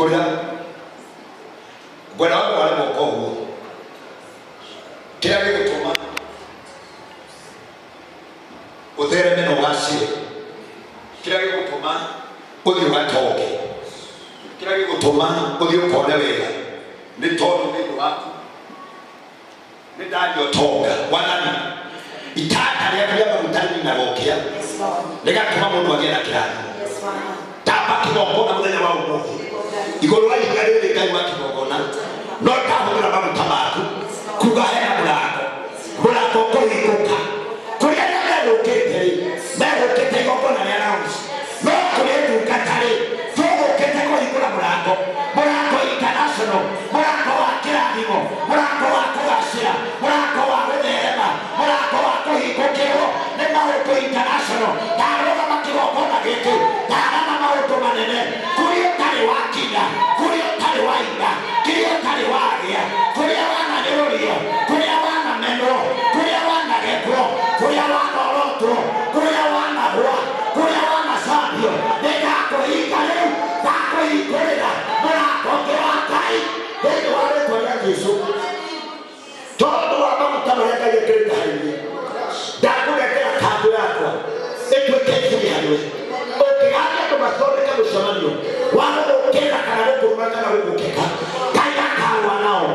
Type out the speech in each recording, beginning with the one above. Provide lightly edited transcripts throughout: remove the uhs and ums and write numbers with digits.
Ikoria bwana wako wale moko huo kila kitu tuma uthere meno wasi kila kitu tuma uthi watoke kila kitu tuma uthi ukone wega ni tono ni wako ni ndio toga wanani itaka ya kujaba mtani na rokia lega kama mundu agena kirani tapa kibongona muthenya wa umuthi igoro wa ikarere kai wa kibongona no tahura ba mutabaku kugahera murako ko ikuka kuria na lokete na lokete gokona ya rounds no kuria dukatare fogo kete ko ikura murako international murako wa kiradimo murako wa kugasira murako wa gutherema murako wa kuhikokero ne maoko international taroga makigokona gitu tarama maoko manene kuria tare wakinya kuria tare wainga kuria tare wagia kuria wana nerorio kuria wana meno kuria wana gekro kuria wana oroto kuria wana hua kuria wana sabio negako ikale dako ikorera murako kewakai hendo wale kwa Yesu todo wabamutano yaka yekreta hivi dako gekera kando yako etwekezi yawe okiaje to masore kama shamanyo wao okera kana kurumaka na ukeka kaya kawa nao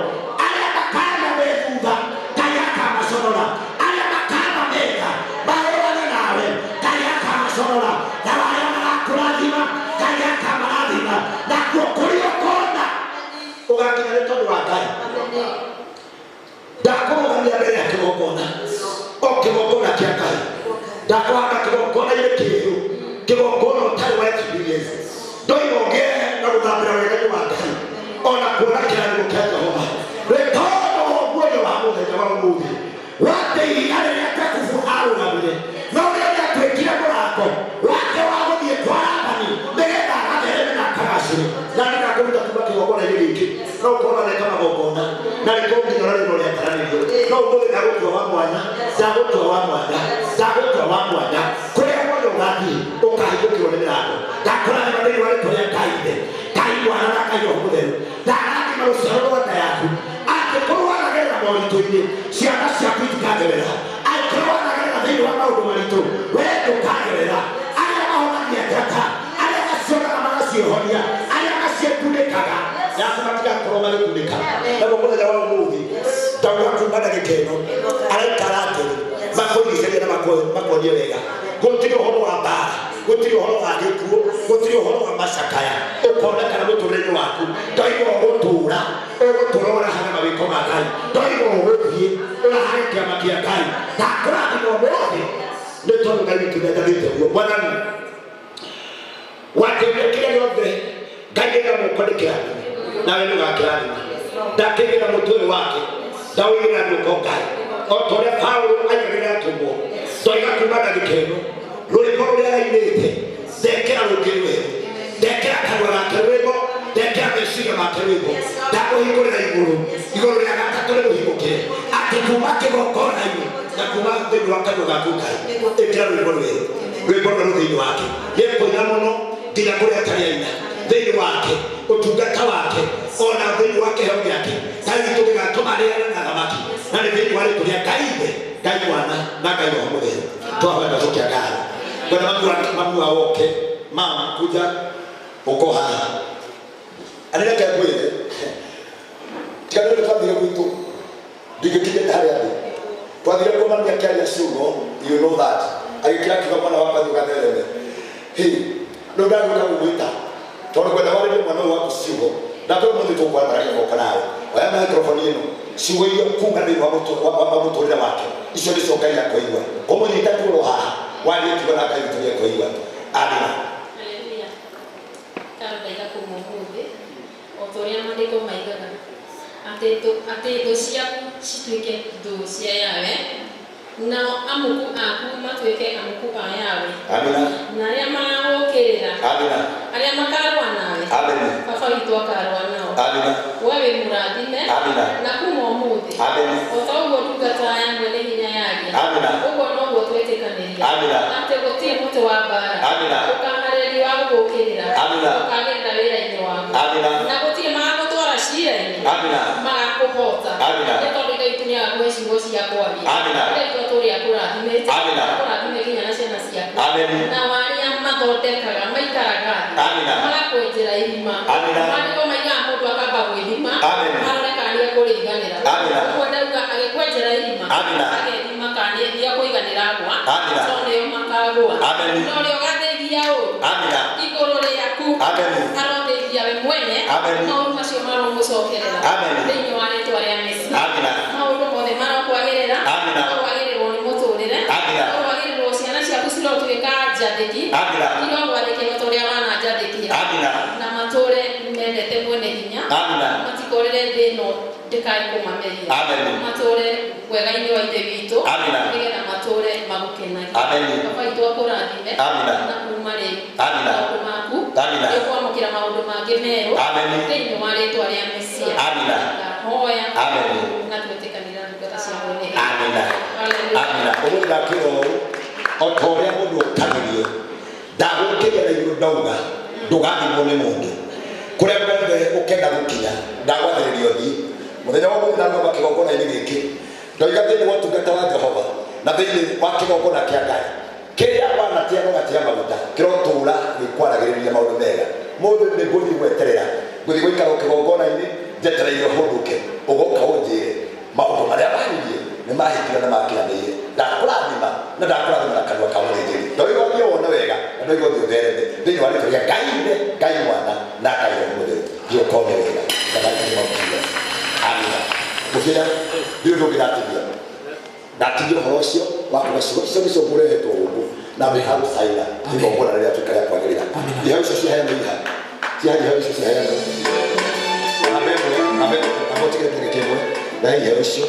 ala bakana befuga kaya kama sonora ala bakana mega baona nawe kaya kama sonora na wale na kulazima kaya kama lazima na kukulia kona ugakina todo wakai dako ngamia mbele yake ukona okibokona kiakai dako akakibokona ile kitu kibokona utali wa experience ndio ongea na kudhabira wekaji wakai ona kuona kila mkaza homa retono mwoyo wa Mungu jamaa Mungu wate yale yatakufuharu na vile na yale yakwekira mrako wate wao ni kwarabani mbega hata na karasi na nikakuta kubaki wabona ile hiki na ukoona kama bogona na likongi na lale ndio yatarani na ubole na kwa wamwana zago kwa wamwana zago kwa wamwana kwa moyo ngati ukahiyo kione lako dakora ni wale wale kwa kaide kaiwa na kayo hodero darani marushauri wa tayari akikoa na gera mawito ile siana sia kuitikagerera akikoa na gera ndio wana udomalito wewe ukagerera ala maona ya kaka ala asiona kama sio honia ala asiye kudekaga ya kumatika koroma ile kudeka na bomola ya wao muvi tawa kumbana kiteno ala karate makoni sele na makoni wega gotiro hono wa bara gotiro hono wa gikuo gotiro hono wa masakaya ukona kana mutureni waku ndoigo gutura uguturora hana mabiko makai ndoigo guthie urahakia makia kai takora ngo mwote ndio ngai tunadalite huo bwana watemekea yote gagega mukodekea na wewe ngakirani dakega mutwe wake dawi na ndokokai otore Paulo ayagera tumbo toiga kumana gikeno ruri ko ya inete dekera rukirwe dekera kanwa kerwego dekera meshiga makerwego dako hikore na iguru ya gatatu le hikoke ati kumake gokona yu na kumake ndo wakati gakuka dekera rwego rwego wake yepo nyamono dina kore atariaina deni wake utugata wake ona deni wake hapo yake tani tukiga tomaria na gamaki na deni wale kulia kaide kaiwana na kaiwa hapo toa wenda sokia gari bwana mambo awoke mama kuja uko hapa anataka kweli tikadole twandire kwitu digikije hali hapo twandire kwa mambo ya kali ya sugo you know that ayikira kama mwana wako ndugadele hii ndo ndio unamuita toro kwenda wale mwana wako sugo na kwa mmoja tu kwa ndani kwa kanao waya microphone yenu siwe hiyo funga ndio wapo torera wake iso ni soka ya kwa hiyo komo ni tatu roha wale tuona kazi tulia kwa hiyo amina haleluya tabaika kumumude otoria mandiko maigana ate dosia situke dosia yawe na amuku akuma tweke amuku ayawe amina na yama okerera amina aria makarwa nawe amina baba witu akarwa nao amina wewe muradine amina na kuma umude amina otawo tugata ya mwele hinya yake amina ugo no twete kaneria amina ate gotie muto wa bara amina ukahareri wa gokerera amina ukagenda wera ine wako Amina. Na gutire magutwara ciira-ini. Amina. Magakuhota. Amina. Tondu Ngai tunyaga kwe ciugo cia kwaria. Amina. Ngai turi akurathimite. Amina. Akurathime nginya na ciana ciaku. Amen. Na waria mathondekaga maikaraga thĩ. Amina. Magakwenjera irima. Amina. Maandĩko maigaga mũndũ akamba gwĩthima. Amen. Maroneka nĩ ekũrĩiganĩra. Amina. Kwendauga agĩkwenjera irima. Amina. Agethima kana nĩ ekũiganĩra gwa. Amina. To nĩo makagũa. Amen. No rĩo gathĩgia ũũ. Amina. Igũrũ rĩaku. Amen. Arothĩgia we mwene. Amen. Maũndũ macio maromũcokerera. Amen. Thĩinĩ wa rĩĩtwa rĩa Mesi. Amina. Maũndũ mothe marokwagĩrĩra. Amina. Wagĩrĩrwo nĩ mũtũrĩre. Amina. Wagĩrĩrwo ciana ciaku cirotuĩka njathĩki. Amina. Irogwathĩkĩrwo ta ũrĩa wananjathĩkĩra. Amina. Na matũũre mendete mwene hinya. Amina. Matikorere thĩ ĩno ndĩkae kũmameria. Amen. Matũũre wega-inĩ wa ithe witũ. Amina. Nĩgetha matũũre magũkenagia. Amen. Baba witũ akũrathime. Amina. Na kuuma rĩu. Amina. Maũndũ maku. Amina. Nĩũkwamũkĩra maũndũ mangĩ merũ. Amen. Thĩinĩ wa rĩĩtwa rĩa Mesia. Amina. Ndahoya. Amen. Na twĩtĩkanĩra ndungata cia mwene. Amina. Hallelujah. Amina. Ũgũtha kĩro o ta ũrĩa mũndũ ũkagĩrio ndagũkĩgera igũrũ ndauga ndũgathimwo nĩ mũndũ kũrĩa guothe ũkenda gũkinya ndagwathĩrĩria ũthiĩ mũthenya wa mũthenya ngoma kĩgongona-inĩ gĩkĩ ndoiga thĩinĩ wa ũtungata wa Jehova na thĩinĩ wa kĩgongona kĩa Ngai kĩrĩa wanatia gũgatia maguta kĩrotũũra gĩkwaragĩrĩria maũndũ mega mũndũ nĩ ngũthiĩ gweterera ngũthiĩ gũikara kĩgongona-inĩ njetereire ũhũndũke ũgoka ũnjĩre maũndũ marĩa waririe nĩ mahĩtire na makĩanĩire ndakũrathima na ndakũrathima na kanua ka mũthĩnjĩri ndoiga ũthiĩ wone wega na ndoiga ũthiĩ ũthereme thĩinĩ wa rĩĩtwa rĩa Ngai Ithe Ngai Mwana na Ngai Roho Mũtheru thiĩ ũkone wega amina mũkĩra ndiũ ndũngĩratithia ndatithia ũhoro ũcio wa kuga ciugo icio nĩcio mũrehetwo gũkũ na mĩhau caina igongona rĩrĩa tuĩka rĩa kwagĩrĩra ihau icio ciaheanwo ihau icio ciaheanwo amũtigĩre kĩrĩ kĩmwe na ihau icio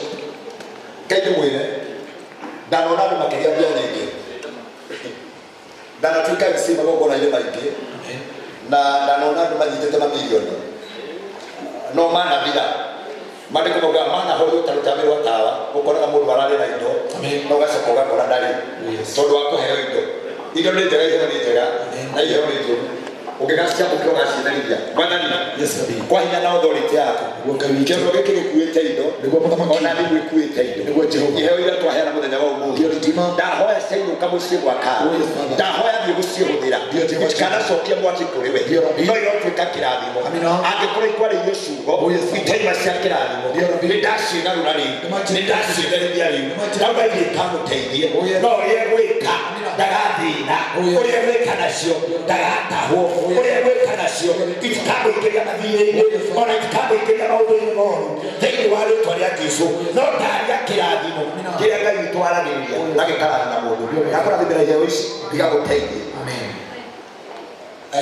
Ngai ndĩmwĩre ndanona andũ makĩgĩa mbia nyingĩ ndanatuĩka MC magongona-inĩ maingĩ na ndanona andũ manyitĩte mamirioni no manathira maandĩko maugaga manahorio ta rũtamĩ rwa tawa ũkoraga mũndũ ararĩ na indo na ũgacoka ũgakora ndarĩ tondũ wa kũheo indo nĩ njega iheo nĩ njega na iheo nĩ njũru ũngĩgaciamũkĩra ũgaciĩtherithia mwathani kwa hinya na authority yaku kĩondo gĩkĩ gĩkuĩte indo ona nĩguo ĩkuĩte indo iheo iria twaheana mũthenya wa ũmũthĩ ndahoya ciainũka mũciĩ gwaka ndahoya thiĩ gũciĩhũthĩra itikanacokia mwaki kũrĩ we no irotuĩka kĩrathimo angĩkorwo ikwarĩirio ciugo itaima cia kĩrathimo nĩ ndaciĩgarũra rĩu nĩ ndaciĩtherithia rĩu ndauga igĩkamũteithie no ũrĩa gwĩka ndagathĩna ũrĩa gwĩka nacio ndagatahwo ũrĩa gwĩka nacio itikamũingĩria mathirĩ-inĩ ona itikamũingĩria maũndũ-inĩ moru thĩinĩ wa rĩĩtwa rĩa Jesũ no ndaria kĩrathimo kĩrĩa Ngai witũ aragĩrĩria na gĩkarathima mũndũ gakũrathimĩra iheo ici igagũteithia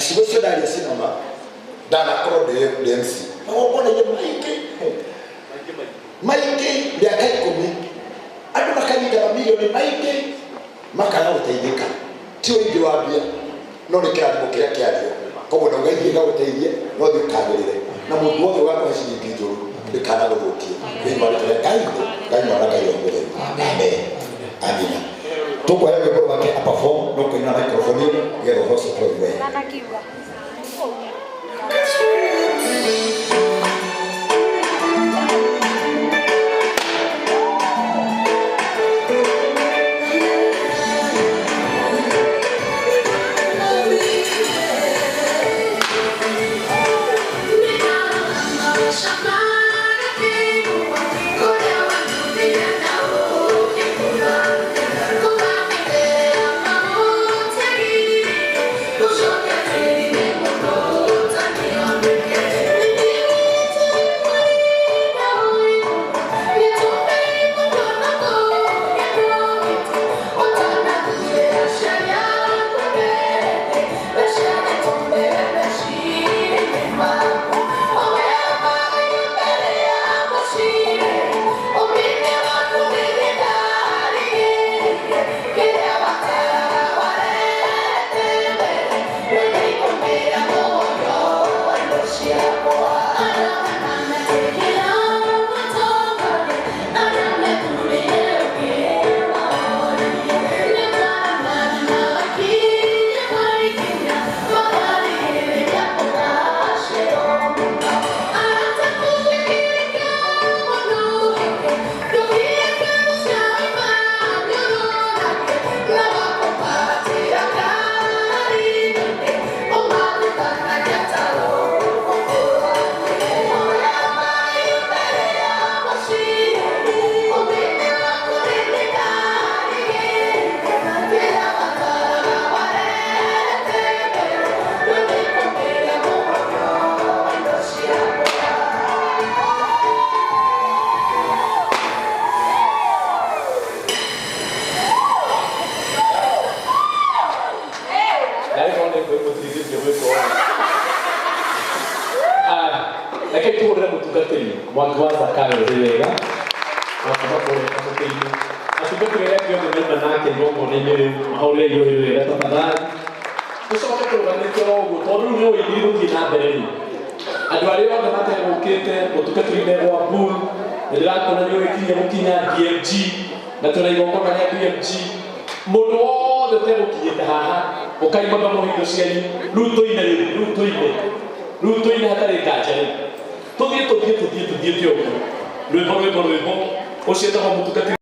ciugo icio ndaria cinama ndanakorwo ndĩ MC magongona-inĩ maingĩ mĩaka 10 andũ makanyita mamirioni maingĩ makaga gũteithĩka ti ũingĩ wa mbia no nĩ kĩrathimo kĩrĩa kĩario koguo ndauga ithiĩ gagũteithie no thiĩ ũkagĩrĩre na mũndũ wothe ũgakũhe ciringi njũru ndĩkanagũthũkie thĩinĩ wa rĩĩtwa rĩa Ngai Ngai Mwana Ngai Roho Mũtheru amen amina tũkũheo rwĩmbo rwake aperform no kũina na microphone ĩno nĩgetha ũhoro ũcio ũkorwo wega Oh reke tuhurire mutungatiri mwangi wa Zakayo wega akaba kore kamutiri atungatiri reke yo mena nake ngomo nene mahore yo wega tafadhali usoke turuganite oguo tondu ni uyiru thina mbere ni andu aria othe mategukite mutungatiri wa bull ndirakona ni ukinya mukinya DMG na tunaigokona ya DMG mundu wothe tegukinyite haha ukaimaga muhindo cianyu rutoine hatari kanja tuthie tio rwimbo ucio etagwo mutungatiri